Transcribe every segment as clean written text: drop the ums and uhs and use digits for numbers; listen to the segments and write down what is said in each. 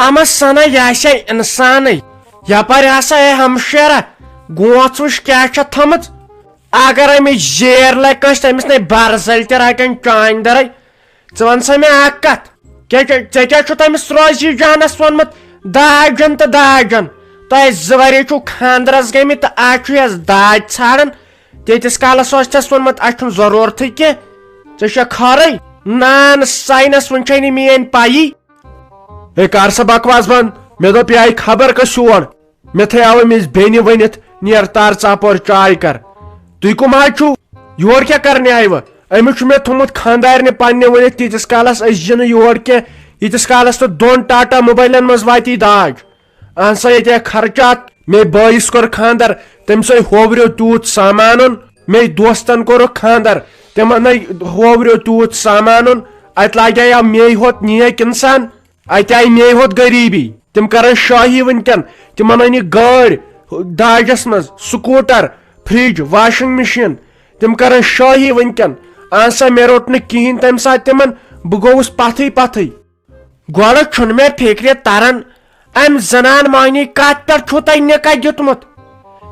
اما سنا یہ انسان یپر ہسا ہمشیرہ گوچ وش کیا تھمت اگر امس زیر لگ کنس تمس نئی برزل تہ رٹن چان درے ژٕ ون سا مےٚ اکھ کتھ ژےٚ کیٛاہ چھُ تٔمِس روزی جانس ووٚنمُت داجن تہٕ داجن تۄہہِ 2 ؤری چھُو خاندرس گٔمٕتۍ تہٕ آز چھُ یس داج ژھانڈان تیٖتِس کالس اوس تس ووٚنمُت اسہِ چھُنہٕ ضروٗرتھٕے کینٛہہ ژےٚ چھا خٲرٕے نان ساینس وۄنۍ چھے نہٕ میٲنۍ پایی ہے کر سا بکواس بند مےٚ دوٚپ یہِ آیہِ خبر کس یور مےٚ تھایو أمِس بیٚنہِ ؤنِتھ نیر تار ژاپور چاے کر تُہۍ کُم حظ چھُو یور کیٛاہ کرنہِ آیوٕ أمِس چھُ مےٚ تھوٚمُت خاندارنہِ پننہِ ؤنِتھ تیٖتِس کالس أسۍ نہٕ یور کینٛہہ ییٖتِس کالس تہٕ 2 ٹاٹا موبایلن منٛز واتی داج اہن سا ییٚتہِ خرچات مے بٲیِس کوٚر خاندر تٔمِس آے ہووریو تیوٗت سامان اوٚن مے دوستن کوٚرُکھ خاندر تِمن آے ہووریو تیوٗت سامان اوٚن اتہِ لاگیو مے ہوت نیک انسان اتہِ آیہِ مے ہوت غریٖبی تِم کرن شٲہی ونکٮ۪ن تِمن أنہِ گٲڑۍ داجس منٛز سکوٗٹر فرج واشنگ مشیٖن تِم کرن شٲہی ونکٮ۪ن اہن سا مےٚ روٚٹ نہٕ کِہینۍ تمہِ ساتہٕ تِمن بہٕ گوٚوُس پتھٕے پتھٕے گۄڈٕ چھُنہٕ مےٚ فِکرِ تران امہِ زنان مۄہنی کتھ پٮ۪ٹھ چھُو تۄہہِ نِکاح دیُتمُت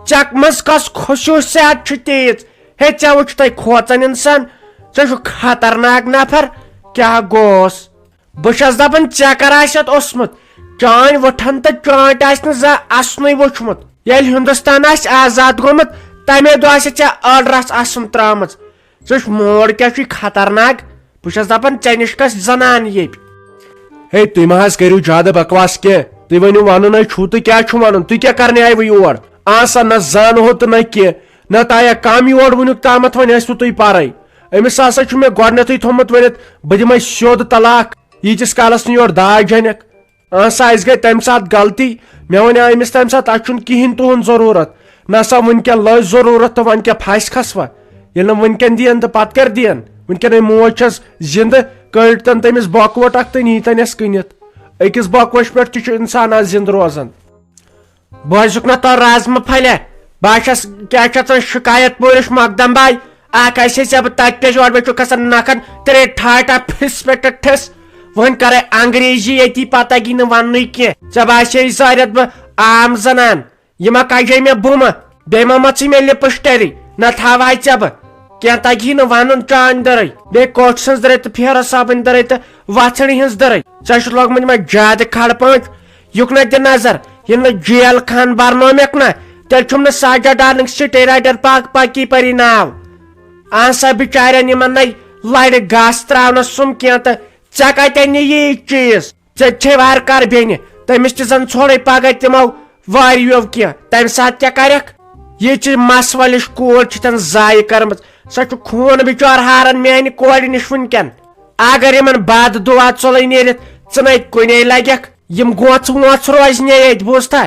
ژےٚ منٛز کۄس خصوٗصیات چھِ تیٖژ ہے ژےٚ وٕچھ تۄہہِ کھوژان انسان ژےٚ چھُکھ خطرناک نفر کیٛاہ گوس بہٕ چھس دپان ژےٚ کر آسٮ۪تھ اوسمُت چٲنۍ وٕٹھن تہٕ چٲنٛٹۍ آسہِ نہٕ زانٛہہ اسنُے وٕچھمُت ییٚلہِ ہندوستان آسہِ آزاد گوٚمُت تمے دۄہ آسہِ ژےٚ ٲڈرس آسُن ترٲمٕژ ژٕ چھُکھ موڑ کیٛاہ چھُے خطرناک بہٕ چھس دپان ژےٚ نِش کۄس زنان ییٚپہِ ہے تُہۍ ما حظ کٔرِو زیادٕ بکواس کینٛہہ تُہۍ ؤنِو ونُن چھُو تہٕ کیٛاہ چھُ ونُن تُہۍ کیٛاہ کرنہِ آیوٕ یور آسا نہ زانہو تہٕ نہ کینٛہہ نہ تایا کم یور وُنیُک تامتھ وۄنۍ ٲسوٕ تُہۍ پرے أمِس ہسا چھُ مےٚ گۄڈنیتھٕے تھوٚمُت ؤنِتھ بہٕ دِمے سیوٚد طلاق ییٖتِس کالس نہٕ یور داج انکھ آسا اسہِ گٔے تمہِ ساتہٕ غلطی مےٚ ونیو أمِس تمہِ ساتہٕ اسہِ چھُنہٕ کہیٖنۍ تُہُنٛد ضروٗرت نہ سا ؤنکیٚن لٔج ضروٗرت تہٕ وۄنۍ کیٛاہ پھاسہِ کھسوا ییٚلہِ نہٕ ؤنکیٚن دِین تہٕ پتہٕ کر دِین ؤنکیٚن موج چھس زنٛدٕ کٔڑتن تٔمِس بۄکوٹ اکھ تہٕ نیٖتن کٕنِتھ أکِس بۄکوش پٮ۪ٹھ تہِ چھُ انسان آز زنٛدٕ روزان بوزُکھ نہ تو رازمہٕ پھلہِ بہٕ چھس کیٛاہ چھِ ژٕ شکایت پوٗرِش مقدم باے اکھ آسے ژےٚ بہٕ تتہِ پیش اورٕ چھُ کھسان نکھن ترے ٹھاٹا پھِس پٮ۪ٹھ ٹھِس وۄنۍ کرے انگریزی ییٚتی پتہ گی نہٕ وننُے کینٛہہ ژےٚ باسے زٲرِتھ بہٕ عام زنان یہِ ما کجے مےٚ بُمہٕ بیٚیہِ ما مژٕے مےٚ لِپسٹری نہ تھاوہے ژےٚ بہٕ کینٛہہ تگی نہٕ ونُن چانہِ دٔرے بیٚیہِ کوٹھ سٕنٛز دٔرے تہٕ پھیرٕ صٲبٕنۍ دٔرے تہٕ وژھڑِ ہٕنٛز دٔرے ژےٚ چھُ لوگمُت یِمے زیادٕ کھڑ پٲنٛٹھۍ یُک نہ دِ نظر ییٚلہِ نہٕ جیل خان برنومکھ نا تیٚلہِ چھُم نہٕ ساجا ڈارلنگ سٹے رایڈر پاک پاکی پری ناو اہن سا بِچارٮ۪ن یِمن نَے لرِ گاسہٕ تراونس سُم کینٛہہ تہٕ ژےٚ کتٮ۪ن نہِ یی چیٖز ژےٚ چھے وارٕ کار بیٚنہِ تٔمِس تہِ زن ژھوڑے پگہہ تِمو واریو کینٛہہ تمہِ ساتہٕ کیٛاہ کرکھ یہِ مس ولِش کوٗر چھِ تن زایہِ کٔرمٕژ سۄ چھُ خوٗن بِچور ہاران میانہِ کورِ نِش ؤنکیٚن اگر یِمن بد دُعا ژوٚلے نیٖرِتھ ژٕ نَے کُنے لگکھ یِم گوژھ ووژھ روزنہِ ییٚتہِ بوٗزتھا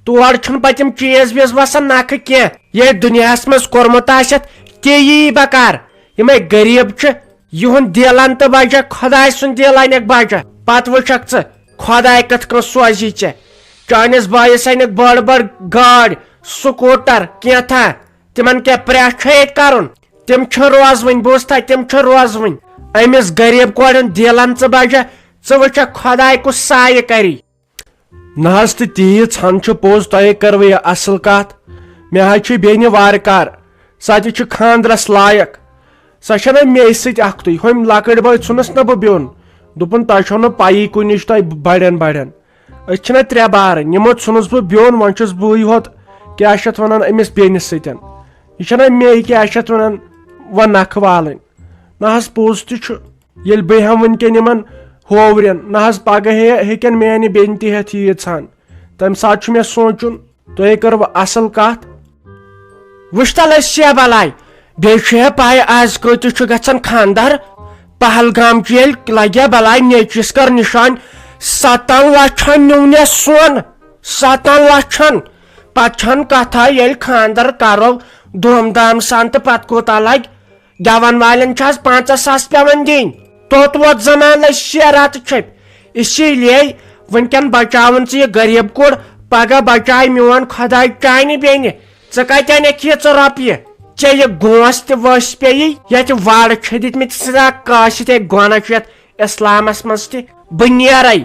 تور چھُنہٕ پتہٕ یِم چیٖز ویٖز وسان نکھٕ کینٛہہ ییٚلہِ دُنیاہس منٛز کوٚرمُت آسٮ۪تھ تی یی بکار یِمے غریٖب چھِ یِہُنٛد دِل ان تہٕ بجا خۄداے سُنٛد دِل انکھ بجا پتہٕ وٕچھکھ ژٕ خۄداے کِتھ کٔنۍ سوزی ژےٚ چٲنِس بٲیِس انکھ بٔڑ بٔڑ گٲڑۍ سکوٗٹر کینٛژھا تِمن کیٛاہ پرٛٮ۪س چھُ ییٚتہِ کرُن تِم چھِ روزوٕنۍ بوٗزتھا تِم چھِ روزوٕنۍ أمِس غریٖب کورٮ۪ن دِل ان ژٕ بجا ژٕ وٕچھکھ خۄداے کُس سایہِ کری نہ حظ تہٕ تیٖژ ہن چھُ پوٚز تۄہے کٔروٕ یہِ اصل کتھ مےٚ حظ چھِ بیٚنہِ وارٕ کار سۄ تہِ چھِ خاندرس لایق سۄ چھنہ مے سۭتۍ اکھتُے ہُمۍ لۄکٕٹۍ بٲے ژھُنس نہ بہٕ بیوٚن دوٚپُن تۄہہِ چھو نہٕ پایی کُنِچ تۄہہِ بڑٮ۪ن بڑٮ۪ن أسۍ چھِنہ 3 بارٕنۍ یِمو ژھُنُس بہٕ بیوٚن وۄنۍ چھُس بٕے ہوت کیٛاہ چھِ اتھ ونان أمِس بیٚنہِ سۭتۍ یہِ چھنہ مے کیٛاہ چھِ اتھ ونان وۄنۍ نکھٕ والٕنۍ نہ حظ پوٚز تہِ چھُ ییٚلہِ بہٕ ہٮ۪مہٕ ؤنکیٚن یِمن ہوورٮ۪ن نہ حظ پگہہ ہیٚکن میانہِ بیٚنہِ تہِ ہٮ۪تھ ییٖژ ہن تمہِ ساتہٕ چھُ مےٚ سونٛچُن تۄہے کٔروٕ اصل کتھ وٕچھ تل أسۍ چھِ بلاے بیٚیہِ چھُ پاے آز کۭتِس چھُ گژھان خاندر پہلگام چہِ ییٚلہِ لگیا بلاے نیچوِس کٔر نِشٲنۍ 7 لچھن نیونس سۄن 7 لچھن پتہٕ چھنہٕ کتھا ییٚلہِ خاندر کرو دھوم دھام سان تہٕ پتہٕ کوٗتاہ لگہِ گٮ۪ون والٮ۪ن چھِ آز 5 ساس پیوان دِنۍ توٚت ووت زنان أسۍ 6 رٮ۪تہٕ چھٔپۍ اسی لیے ؤنکیٚن بچاوُن ژٕ یہِ غریٖب کوٗر پگہہ بچاے میون خۄداے چانہِ بیٚنہِ ژٕ کتہِ انکھ ییٖژٕ رۄپیہِ ژےٚ یہِ گونٛس تہِ ؤسۍ پیٚیی ییٚتہِ وارٕ چھِ دِتمٕتۍ سدا کٲشِتھ گۄنہ چھُ یتھ اسلامس منٛز تہِ بہٕ نیرے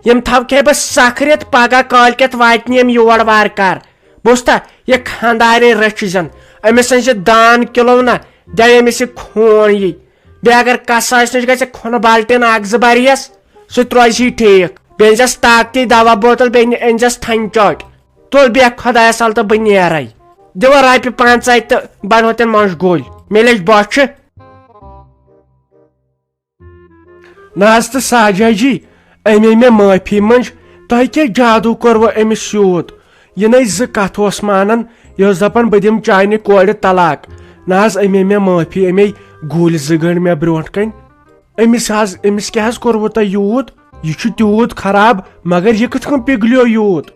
یم تھوکے بہ سکھرت پگہ کالکت واتن یم یور وار کار بوستا یہ خاندارے رچ زن امس ان دان کلو نا دے امس یہ خون یہ بی اگر کس نش گھے کھن بالٹین اک زٕ بریس سہ روزی ٹھیک بی انزس طاقتی دوا بوتل بی انزس تھن چوٹ تل بیک خدایس حل تو بہ نیرے دو رۄپیہِ 5 تو بنو تین مشغول ملچ بوچھ نا تو ساجا جی امی مے معافی منج تہ کیا جادو کورو امس یوت یہ زت مانان یہ دپان بہ دم چانہ کورِ طلاق نا امی مے معافی امی گولی زگن مے برونٹ کن امس کیا کورو تہ یوت یہ تیوت خراب مگر یہ کت کن پگلیو یوت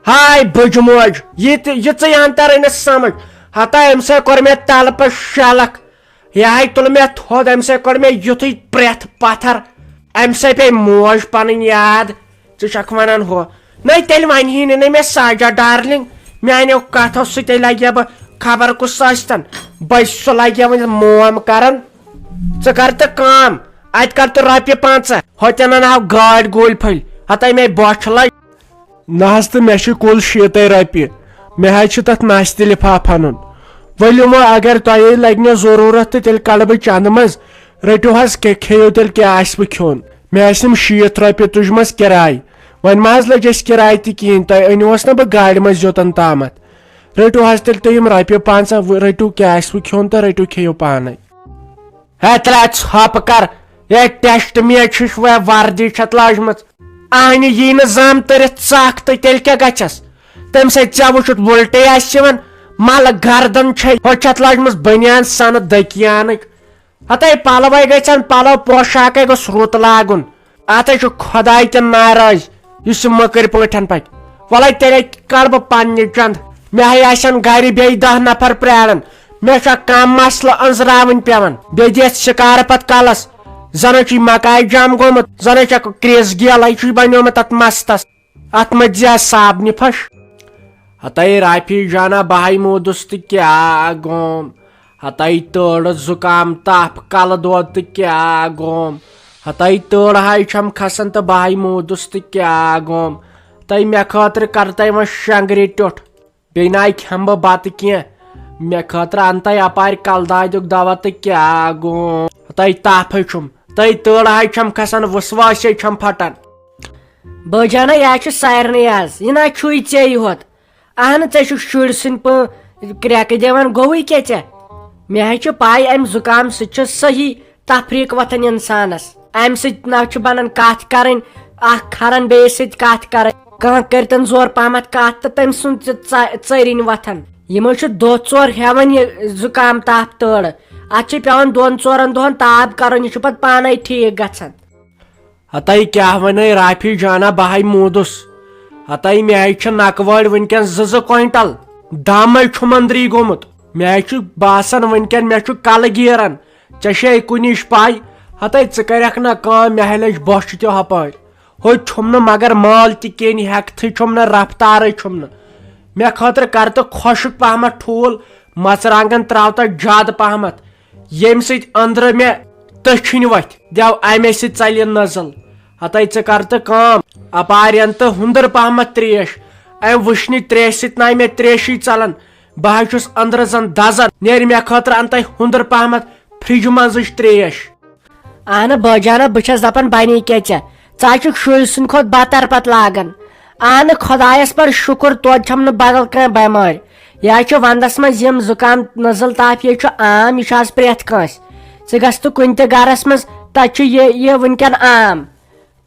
ہائے بج موج یہ ژٕ تر سمجھ ہتا ام سا کور مے تل پہ شلک یہ تل مے تھود ام سا کور مے یتھے پریتھ پتھر ام سا پے موج پن یاد ژٕ ونان ہو نئی تیل ونہی نی مے ساجا ڈارلنگ میانو کتھو ستے لگیا بہ خبر کس ٲسۍتن بس سہ لگیا ون موم کران ژٕ کر تہ کام ات کر تہ رۄپیہِ 5 ہوتین انہو گاڑ گول پھل ہتا مے بوچھ لج نا تو مے کل 6 رۄپیہِ مے تت نستہِ لفاف ان ولو اگر تہ لگہ ضرورت تو تیل کڑ بہ چند مز رٹو حظ کھیو تیل کیا آسہ کھیون مے 60 رۄپیہِ تجمس کرایہ ون ما لج اس کرایہ تہ کہین تہ انوس نا بہ گاڑی مز یوتن تامت رٹو حظ تیل تم رۄپیہِ 5 رٹو کیا آسہ کھیون تو رٹو کھیو پانے ہے ترا ژھپ کر یہ ٹیسٹ میچ وردی چھت لاجمت آنہ یی نہ زام ترت ژکھ تو تیل کیا گھس تم سی ژے وچھت وُلٹے آسان مل گردن چھ ہو چھت لاجمس بنیان سن دکیانک ہتائی پلوے گھن پلو پوشاک گوس رُت لاگن ات خداے تہ ناراض اس مکر پٹھن پک ولے تیلے کڑ بہ پنہ چند مے آسن گھر بی 10 نفر پرارن مے کم مسلہ انزراون پیون بی دِتھ شکار پت کلس زن چھ مکائی جام گومت زن کریز گیل چھ بنیومت ات مستس ات مت زیا صابنہ پھش ہتائی رافی جانا بہائی مودس تہ کیا گوم ہتائی تڑ زکام تپ کل دود تہ کیا گوم ہتائی تڑ ہائی چھم کھسان تو بہائی مودس تہ کیا گوم ہتائی مے خاطر کرتے و شنگری ٹوٹ بی نا کھم بہ بتہ کی مے خاطر انتے اپار کل دادک دوا تہ کیا گوم ہتائی تپ چھم تائی تڑ ہائی چھم کھسان وسواسی چھم پھٹان بجانا یہ سارنی آز یہ نا چھوئی ے یوت اہن ے شر سن کریک دان گوئی کیا ے مے پائی ام زکام سہ صحیح تفریق وتھان انسانس ام نا بنان کت کرن اخ کھران بیس ست کت کرن کان کرتن زور پہمت کت تو تم سن ژرین وتھان یمو دہ ژور ہیوان یہ زکام تاپ تڑ ات پیوان 2-4 دہن تاب کرن یہ پتہ پانے ٹھیک گھان ہتائی کیا ون رافی جانا بہائی مودس ہتائی مے نکوڑ ونکین 2 کوئنٹل دم چھمندری گومت مے باسان ونکین مے کل گیران ے کنش پائی ہتائی ژکرک نا کام مے لج بوچھ تہ ہپار ہو چھم مگر مال تہ کین ہیکتھے چھم نا رفتار چھم مے خاطر کر تو خشک پہمت ٹھول مرژانگن تراو تک زیادہ پہمت یم ست اندر مے تچھن وتھ دو امے ست ژلہ نزل ہتائی ژر تو کام اپار ان تو ہندر پہمت تریش ام وشنہ تریش ست نا مے تریشی ژلان بہ چھس اندر زن دزان نیر مے خاطر انتے ہندر پہمت فرج مزچ تریش اہن بجانا بچس دپان بنی کیا ژٕ شُرۍ سٕنٛدِ کھۄتہٕ بتر پتہٕ لاگان اہن خدایس پر شکر توتہِ چھم نہٕ بدل کانٛہہ بٮ۪مٲرۍ یہ ونٛدس منٛز یم زُکام نزل تاپھ یہ عام یہ پرٛٮ۪تھ کٲنٛسہِ ژٕ گژھ تہٕ کُنہِ تہِ گرس منٛز تتہِ یہ ونکیٚن عام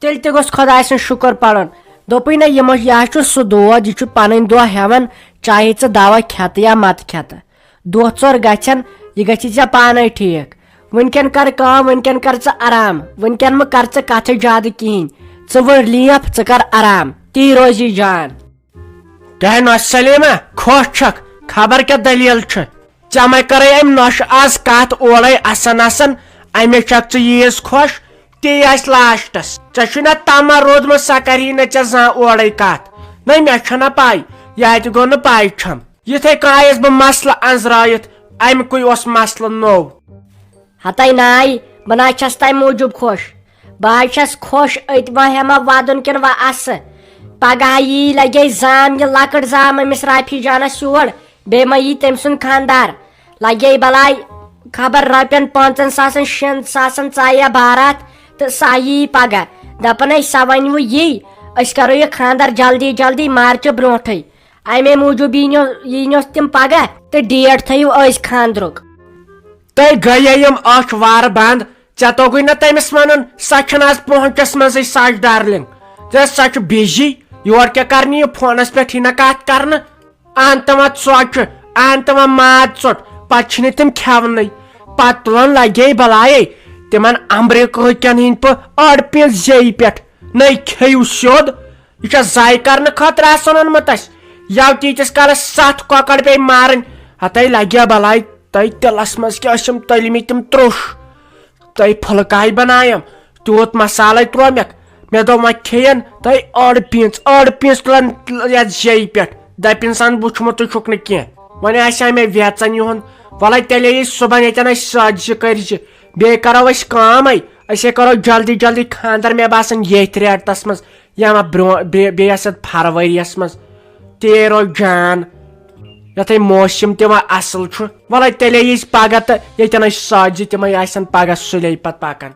تیٚلہِ تہِ گوٚژھ خۄداے سُنٛد شُکر پرُن دوٚپُے نہ یہ سُہ دود یہ پنٕنۍ دۄہ ہٮ۪وان چاہے ژٕ دوا کھٮ۪تہٕ یا مت کھٮ۪تہٕ دۄہ ژور گژھن یہ گژھی ژےٚ پانے ٹھیک ونکیٚن کر کٲم ونکیٚن کر ژٕ آرام ونکیٚن مہ کر ژٕ کتھٕ زیادٕ کہیٖنۍ ژٕ ؤر لیپ ژٕ کر آرام تی روزی جان کیا نوش سلیما خوش چھک خبر کیا دلیل چھ ژےٚ مے کرے ام نوش آز کت اورے اسن امے چھک ژٕ ییٖژ خوش تی آسہِ لاسٹس ژےٚ چھُنا تما روٗدمُت سۄ کری نہٕ ژےٚ زانٛہہ اورے کتھ نہ مےٚ چھنہ پاے یا تہِ گوٚو نہٕ پاے چھم یِتھے کٔنۍ آیس بہٕ مسلہٕ انزرٲیِتھ امکُے اوس مسلہٕ نوٚو ہتائی ناے بہ نا چھس تمہِ موٗجوٗب خوش بہٕ خوش ات وہما ودن کن و اس پگہ یی لگے زام یہ لکٹ زام امس رافی جانس یور بے ما یی تم سن خاندار لگے بلاے خبر رپین 5,000 6,000 ژایا بارات تو سا یی پگہ دپن سا ونو یی اس کرو یہ خاندر جلدی جلدی مارچ بروٹھے امے موجوب یینوس تم پگہ تو ڈیٹ تھو اس خاندرک تہ گیم اچھ وار بند ے توگی نا تمس ون سا آج پہنچس مزے سج ڈارلنگ سا بزی یور کیا کرنی یہ فونس پہ نا کت کرنا انت و ژوچہ انت و ماز ژوٹ پتہ تم کھون پتہ تلن لگے بلائے تمن امریکہ کن ہند پہ اڑ پہ زی پہ نئی کھیو سیود یہ ضائع کرنے خاطر آسان اونمت یو تیتس کالس 7 کۄکر پہ مارن ہتائی لگیا بلائے تہ تلس مز کیا تلمت تم تروش تہ پھلکائی بنایم تیوت مسالے ترومک مے دو وہ کھین تہ اڑ پیس تلن یتھ جی پہ دپن سان وچمت چھک نہ کی وۄنۍ آسہِ مے ویژن یہن ولے تیلے یی صبح یتن سج کرچ بی کرو اس کام اسے کرو جلدی جلدی خاندر مے باسان یتھ ریٹس مز یا بیس فروریس مز تے رو جان یتھ موسم تہ اصل ولے تیلے یی پگہ تو یتن سج تم آسن پگہ سُلے پتہ پکان